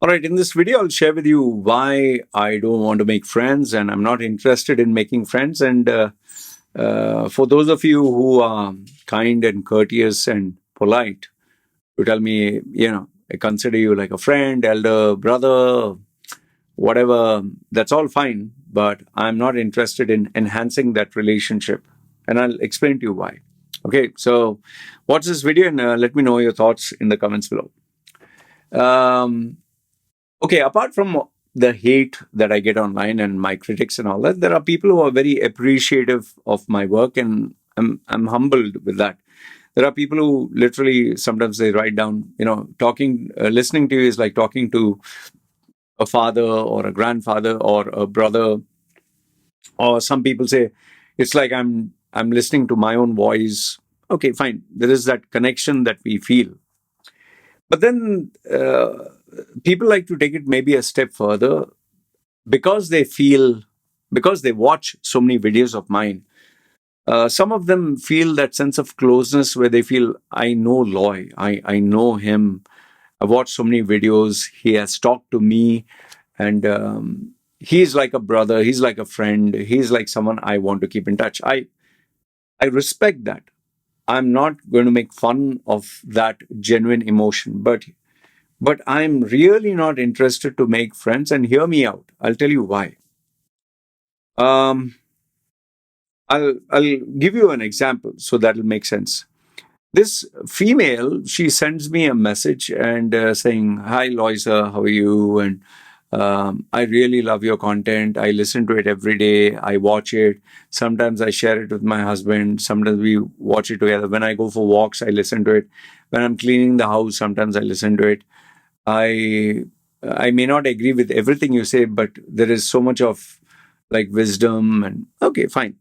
All right, in this video, I'll share with you why I don't want to make friends and I'm not interested in making friends. And for those of you who are kind and courteous and polite, who tell me, I consider you like a friend, elder, brother, whatever, that's all fine. But I'm not interested in enhancing that relationship. And I'll explain to you why. Okay, so watch this video and let me know your thoughts in the comments below. Um, Okay, apart from the hate that I get online and my critics and all that, there are people who are very appreciative of my work, and I'm humbled with that. There are people who literally sometimes they write down, listening to you is like talking to a father or a grandfather or a brother, or some people say it's like I'm listening to my own voice. Okay, fine. There is that connection that we feel, but then people like to take it maybe a step further because because they watch so many videos of mine. Some of them feel that sense of closeness where they feel, I know Loy, I know him. I've watched so many videos. He has talked to me, and he's like a brother. He's like a friend. He's like someone I want to keep in touch. I respect that. I'm not going to make fun of that genuine emotion, but I'm really not interested to make friends. And hear me out. I'll tell you why. Um, I'll give you an example so that'll make sense. This female, she sends me a message and saying, "Hi, Loisa, how are you? And I really love your content. I listen to it every day. I watch it. Sometimes I share it with my husband. Sometimes we watch it together. When I go for walks, I listen to it. When I'm cleaning the house, sometimes I listen to it. I I may not agree with everything you say, but there is so much of like wisdom and okay, fine."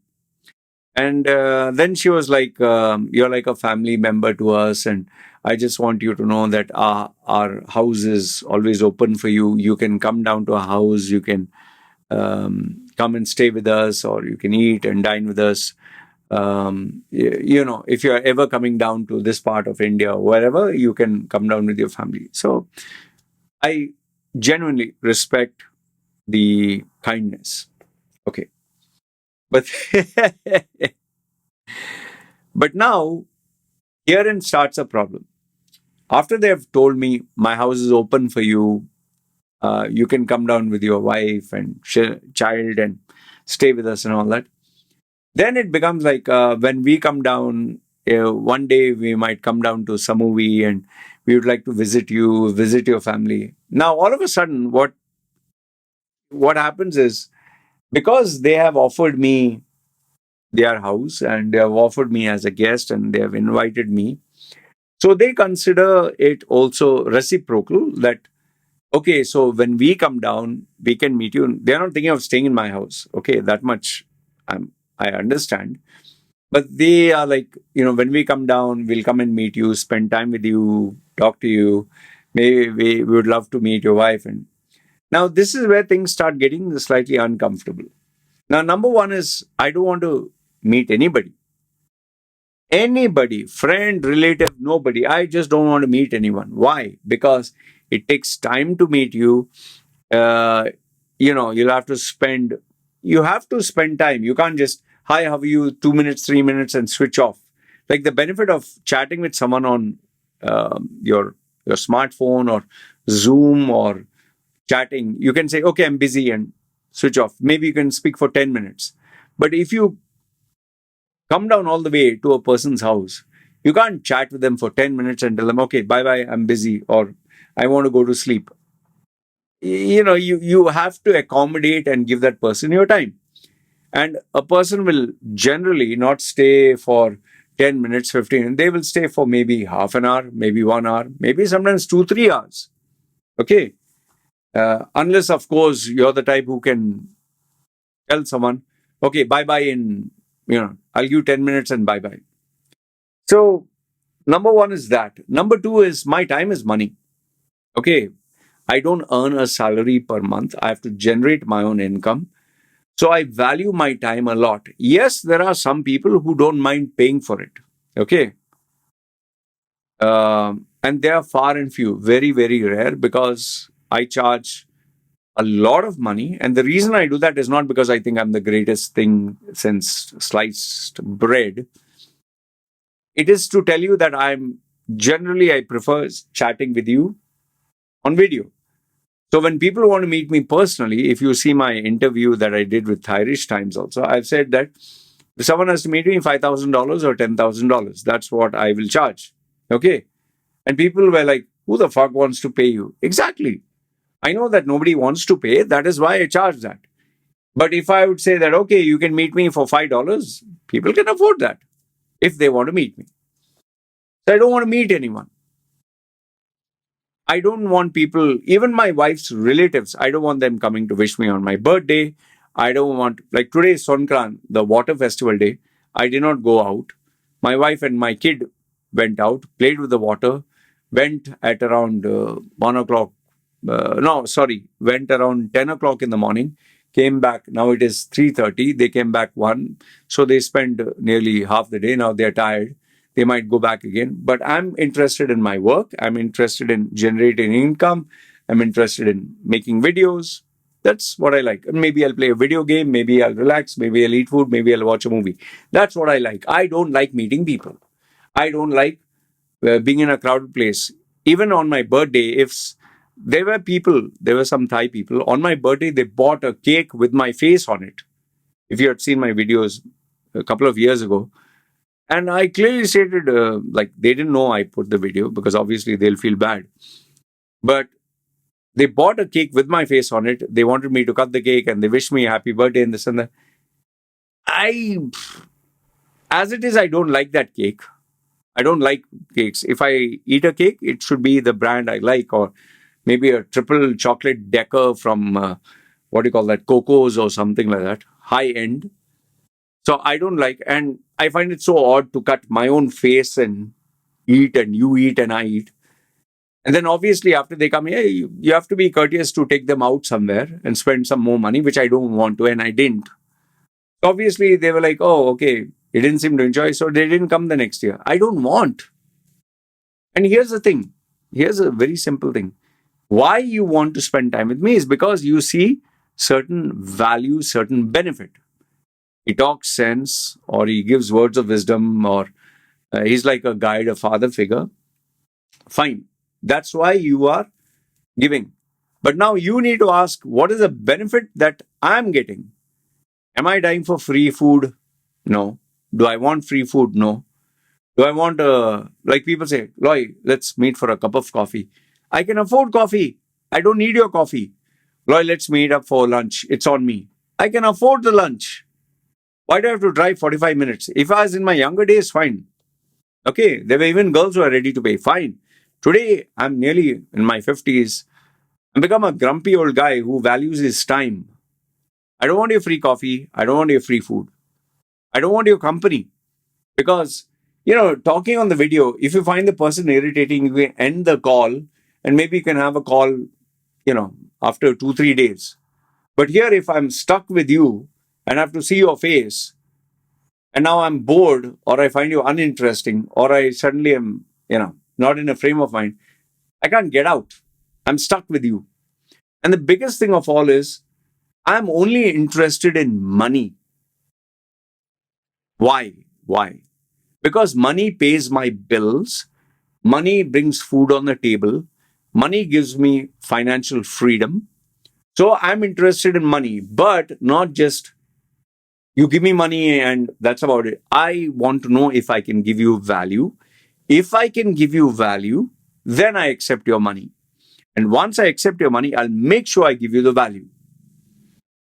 And then she was like, "You're like a family member to us, and I just want you to know that our house is always open for you. You can come down to our house. You can come and stay with us, or you can eat and dine with us. If you're ever coming down to this part of India, or wherever, you can come down with your family." So I genuinely respect the kindness. Okay, but but now herein starts a problem. After they have told me my house is open for you, you can come down with your wife and child and stay with us and all that. Then it becomes like when we come down, one day we might come down to Samuvi and we would like to visit you, visit your family. Now, all of a sudden, what happens is because they have offered me their house and they have offered me as a guest and they have invited me. So they consider it also reciprocal that okay, so when we come down, we can meet you. They're not thinking of staying in my house. Okay, that much I understand. But they are like, when we come down, we'll come and meet you, spend time with you, talk to you. Maybe we would love to meet your wife. And now this is where things start getting slightly uncomfortable. Now, number one is I don't want to meet anybody. Anybody, friend, relative, nobody. I just don't want to meet anyone. Why? Because it takes time to meet you. Uh, you'll have to spend time. You can't just, hi, how are you? 2 minutes, 3 minutes, and switch off. Like the benefit of chatting with someone on your smartphone or Zoom or chatting, you can say, okay, I'm busy and switch off. Maybe you can speak for 10 minutes. But if you come down all the way to a person's house, you can't chat with them for 10 minutes and tell them, okay, bye bye, I'm busy, or I want to go to sleep. You have to accommodate and give that person your time. And a person will generally not stay for 10 minutes, 15, they will stay for maybe half an hour, maybe 1 hour, maybe sometimes 2, 3 hours. Okay. Unless, of course, you're the type who can tell someone, okay, bye bye, in, I'll give you 10 minutes and bye bye. So, number one is that. Number two is my time is money. Okay. I don't earn a salary per month. I have to generate my own income. So I value my time a lot. Yes, there are some people who don't mind paying for it. Okay. And they are far and few, very, very rare because I charge a lot of money. And the reason I do that is not because I think I'm the greatest thing since sliced bread. It is to tell you that I prefer chatting with you on video. So when people want to meet me personally, if you see my interview that I did with Irish Times also, I've said that if someone has to meet me, $5,000 or $10,000. That's what I will charge. Okay. And people were like, who the fuck wants to pay you? Exactly. I know that nobody wants to pay. That is why I charge that. But if I would say that, okay, you can meet me for $5, people can afford that if they want to meet me. So I don't want to meet anyone. I don't want people, even my wife's relatives, I don't want them coming to wish me on my birthday. I don't want, like today is Songkran, the water festival day. I did not go out. My wife and my kid went out, played with the water, went at around 1 o'clock. No, sorry, went around 10 o'clock in the morning, came back. Now it is 3:30. They came back 1. So they spent nearly half the day. Now they're tired. They might go back again. But I'm interested in my work. I'm interested in generating income. I'm interested in making videos. That's what I like. Maybe I'll play a video game. Maybe I'll relax. Maybe I'll eat food. Maybe I'll watch a movie. That's what I like. I don't like meeting people. I don't like being in a crowded place. Even on my birthday, there were some Thai people. On my birthday, they bought a cake with my face on it. If you had seen my videos a couple of years ago, and I clearly stated, like, they didn't know I put the video because obviously they'll feel bad. But they bought a cake with my face on it. They wanted me to cut the cake and they wished me happy birthday and this and that. I, as it is, I don't like that cake. I don't like cakes. If I eat a cake, it should be the brand I like, or maybe a triple chocolate decker from what do you call that, Coco's or something like that, high end. So I don't like, and I find it so odd to cut my own face and eat, and you eat and I eat. And then obviously after they come here, you have to be courteous to take them out somewhere and spend some more money, which I don't want to, and I didn't. Obviously they were like, oh, okay, he didn't seem to enjoy, so they didn't come the next year. I don't want. And here's the thing. Here's a very simple thing. Why you want to spend time with me is because you see certain value, certain benefit. He talks sense, or he gives words of wisdom, or he's like a guide, a father figure. Fine. That's why you are giving. But now you need to ask, what is the benefit that I'm getting? Am I dying for free food? No. Do I want free food? No. Do I want, like people say, Loy, let's meet for a cup of coffee. I can afford coffee. I don't need your coffee. Loy, let's meet up for lunch. It's on me. I can afford the lunch. Why do I have to drive 45 minutes? If I was in my younger days, fine. Okay, there were even girls who are ready to pay. Fine. Today, I'm nearly in my 50s. I've become a grumpy old guy who values his time. I don't want your free coffee. I don't want your free food. I don't want your company. Because, talking on the video, if you find the person irritating, you can end the call and maybe you can have a call, after 2, 3 days. But here, if I'm stuck with you and have to see your face, and now I'm bored, or I find you uninteresting, or I suddenly am, not in a frame of mind, I can't get out. I'm stuck with you. And the biggest thing of all is, I'm only interested in money. Why? Why? Because money pays my bills, money brings food on the table, money gives me financial freedom. So I'm interested in money, but not just you give me money and that's about it. I want to know if I can give you value. If I can give you value, then I accept your money. And once I accept your money, I'll make sure I give you the value.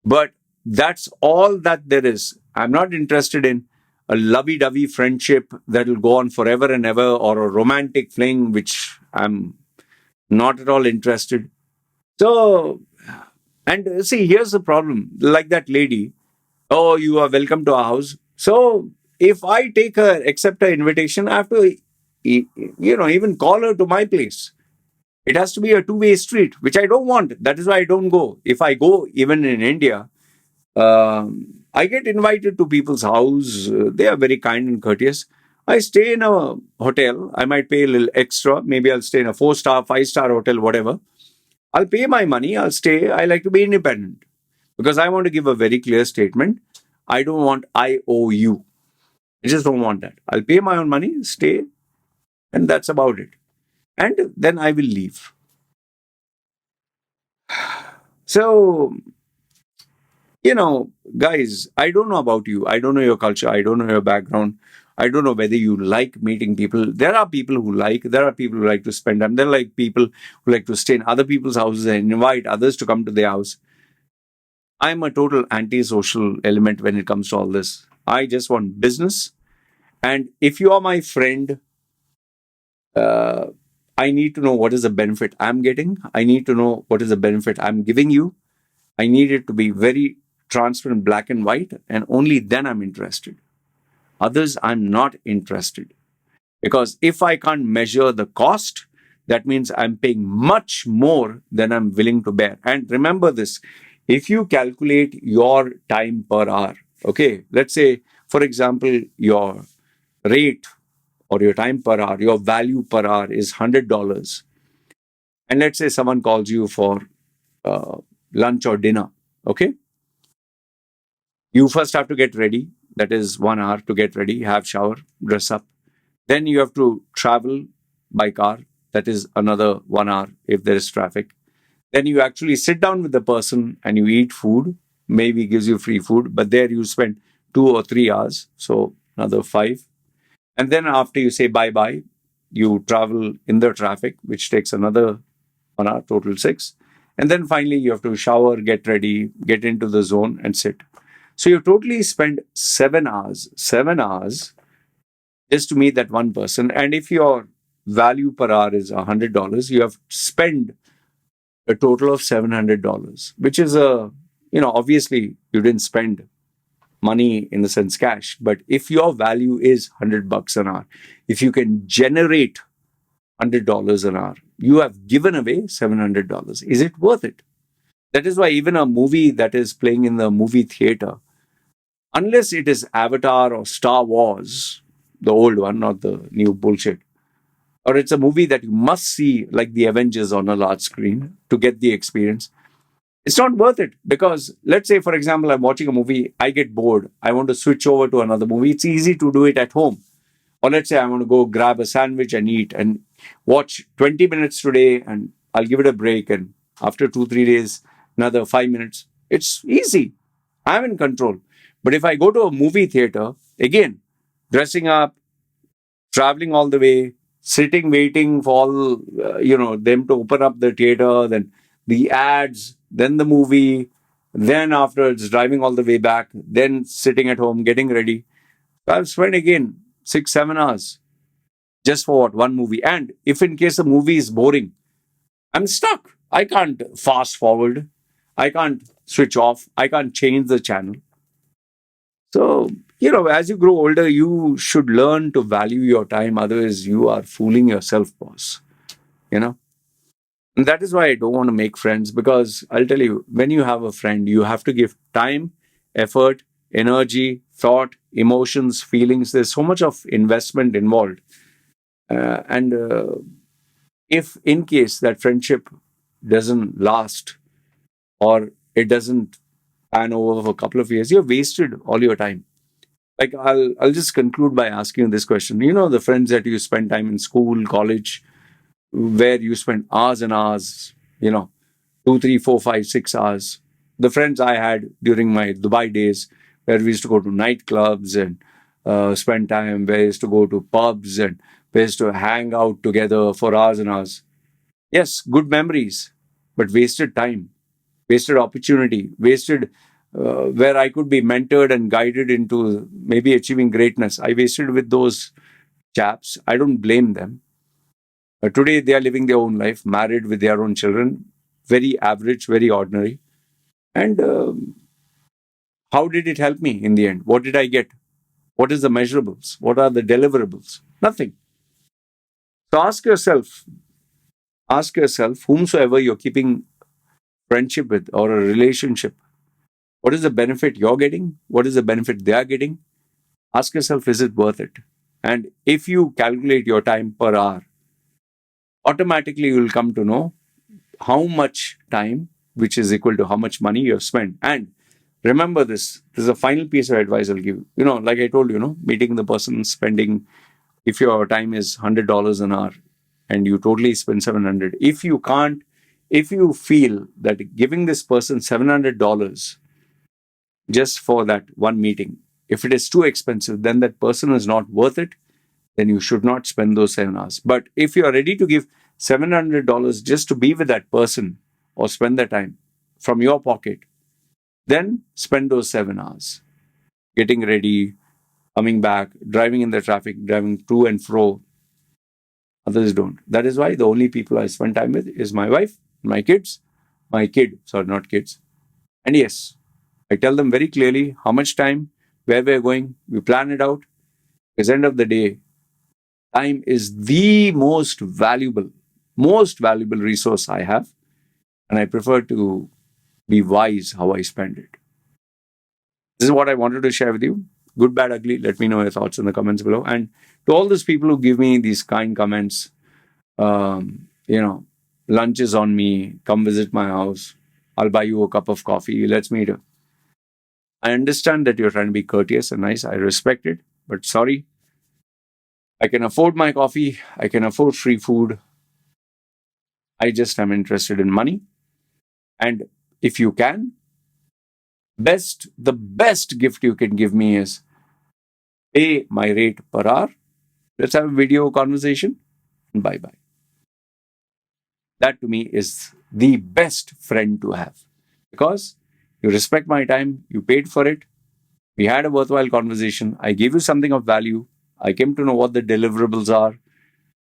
But that's all that there is. I'm not interested in a lovey-dovey friendship that will go on forever and ever, or a romantic fling, which I'm not at all interested. So, and see, here's the problem. Like that lady, oh, you are welcome to our house. So, if I take her, accept her invitation, I have to, even call her to my place. It has to be a two-way street, which I don't want. That is why I don't go. If I go, even in India, I get invited to people's house. They are very kind and courteous. I stay in a hotel. I might pay a little extra. Maybe I'll stay in a 4-star, 5-star hotel, whatever. I'll pay my money, I'll stay. I like to be independent because I want to give a very clear statement. I don't want I owe you. I just don't want that. I'll pay my own money, stay, and that's about it. And then I will leave. So, guys, I don't know about you. I don't know your culture. I don't know your background. I don't know whether you like meeting people. There are people who like to spend time. There are like people who like to stay in other people's houses and invite others to come to their house. I'm a total antisocial element when it comes to all this. I just want business. And if you are my friend, uh, I need to know what is the benefit I'm getting. I need to know what is the benefit I'm giving you. I need it to be very transparent, black and white, and only then I'm interested. Others, I'm not interested. Because if I can't measure the cost, that means I'm paying much more than I'm willing to bear. And remember this, if you calculate your time per hour, okay, let's say, for example, your rate or your time per hour, your value per hour is $100. And let's say someone calls you for uh, lunch or dinner, okay? You first have to get ready. That is 1 hour to get ready, have shower, dress up. Then you have to travel by car. That is another 1 hour if there is traffic. Then you actually sit down with the person and you eat food. Maybe gives you free food, but there you spend 2 or 3 hours. So another five. And then after you say bye bye, you travel in the traffic, which takes another 1 hour, total six. And then finally you have to shower, get ready, get into the zone and sit. So you totally spend 7 hours, 7 hours just to meet that one person. And if your value per hour is $100, you have spent a total of $700, which is obviously you didn't spend money in the sense cash. But if your value is $100 an hour, if you can generate $100 an hour, you have given away $700. Is it worth it? That is why even a movie that is playing in the movie theater, unless it is Avatar or Star Wars, the old one, not the new bullshit, or it's a movie that you must see, like the Avengers, on a large screen to get the experience, it's not worth it. Because let's say, for example, I'm watching a movie, I get bored, I want to switch over to another movie. It's easy to do it at home. Or let's say I want to go grab a sandwich and eat and watch 20 minutes today, and I'll give it a break. And after 2, 3 days, another 5 minutes. It's easy. I'm in control. But if I go to a movie theater, again, dressing up, traveling all the way, sitting, waiting for all, them to open up the theater, then the ads, then the movie, then afterwards driving all the way back, then sitting at home, getting ready. So I've spent again 6, 7 hours just for what? One movie. And if in case the movie is boring, I'm stuck. I can't fast forward. I can't switch off. I can't change the channel. So, as you grow older, you should learn to value your time. Otherwise, you are fooling yourself, boss. You know? And that is why I don't want to make friends, because I'll tell you, when you have a friend, you have to give time, effort, energy, thought, emotions, feelings. There's so much of investment involved. And if in case that friendship doesn't last, or it doesn't pan over for a couple of years, you've wasted all your time. Like, I'll just conclude by asking you this question. The friends that you spend time in school, college, where you spend hours and hours, 2, 3, 4, 5, 6 hours. The friends I had during my Dubai days, where we used to go to nightclubs and spend time, where we used to go to pubs and we used to hang out together for hours and hours. Yes, good memories, but wasted time, wasted opportunity, wasted where I could be mentored and guided into maybe achieving greatness. I wasted with those chaps. I don't blame them. Today, they are living their own life, married with their own children, very average, very ordinary. And how did it help me in the end? What did I get? What is the measurables? What are the deliverables? Nothing. So ask yourself, whomsoever you're keeping friendship with or a relationship, what is the benefit you're getting? What is the benefit they are getting? Ask yourself, is it worth it? And if you calculate your time per hour, automatically you will come to know how much time, which is equal to how much money you have spent. And remember this. This is a final piece of advice I'll give you. Like I told you, meeting the person, spending, if your time is $100 an hour and you totally spend 700, if you feel that giving this person $700 just for that one meeting, if it is too expensive, then that person is not worth it, then you should not spend those 7 hours. But if you are ready to give $700 just to be with that person or spend the time from your pocket, then spend those 7 hours getting ready, coming back, driving in the traffic, driving to and fro. Others don't. That is why the only people I spend time with is my wife, my kids, my kid, sorry, not kids. And yes, I tell them very clearly how much time, where we're going, we plan it out. Because end of the day, time is the most valuable resource I have. And I prefer to be wise how I spend it. This is what I wanted to share with you. Good, bad, ugly. Let me know your thoughts in the comments below. And to all those people who give me these kind comments, you know, lunch is on me, come visit my house, I'll buy you a cup of coffee, let's meet. I understand that you're trying to be courteous and nice. I respect it. But sorry, I can afford my coffee, I can afford free food. I just am interested in money. And if you can, the best gift you can give me is pay my rate per hour. Let's have a video conversation. Bye bye. That to me is the best friend to have because you respect my time, you paid for it, we had a worthwhile conversation, I gave you something of value, I came to know what the deliverables are,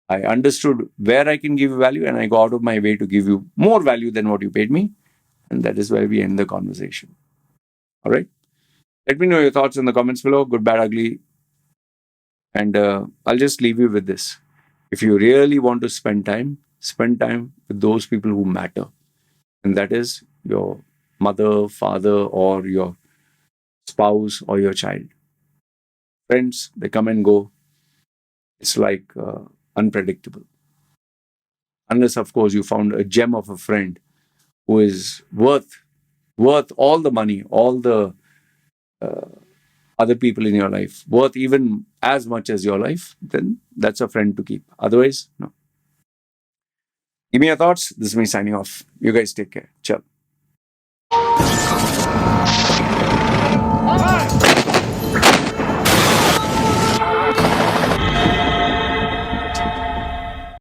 I understood where I can give you value, and I go out of my way to give you more value than what you paid me. And that is where we end the conversation. All right. Let me know your thoughts in the comments below, good, bad, ugly. And I'll just leave you with this. If you really want to spend time with those people who matter. And that is your mother, father, or your spouse or your child. Friends, they come and go. It's like unpredictable. Unless, of course, you found a gem of a friend who is worth all the money, all the other people in your life, worth even as much as your life, then that's a friend to keep. Otherwise, no. Give me your thoughts. This is me signing off. You guys take care. Ciao.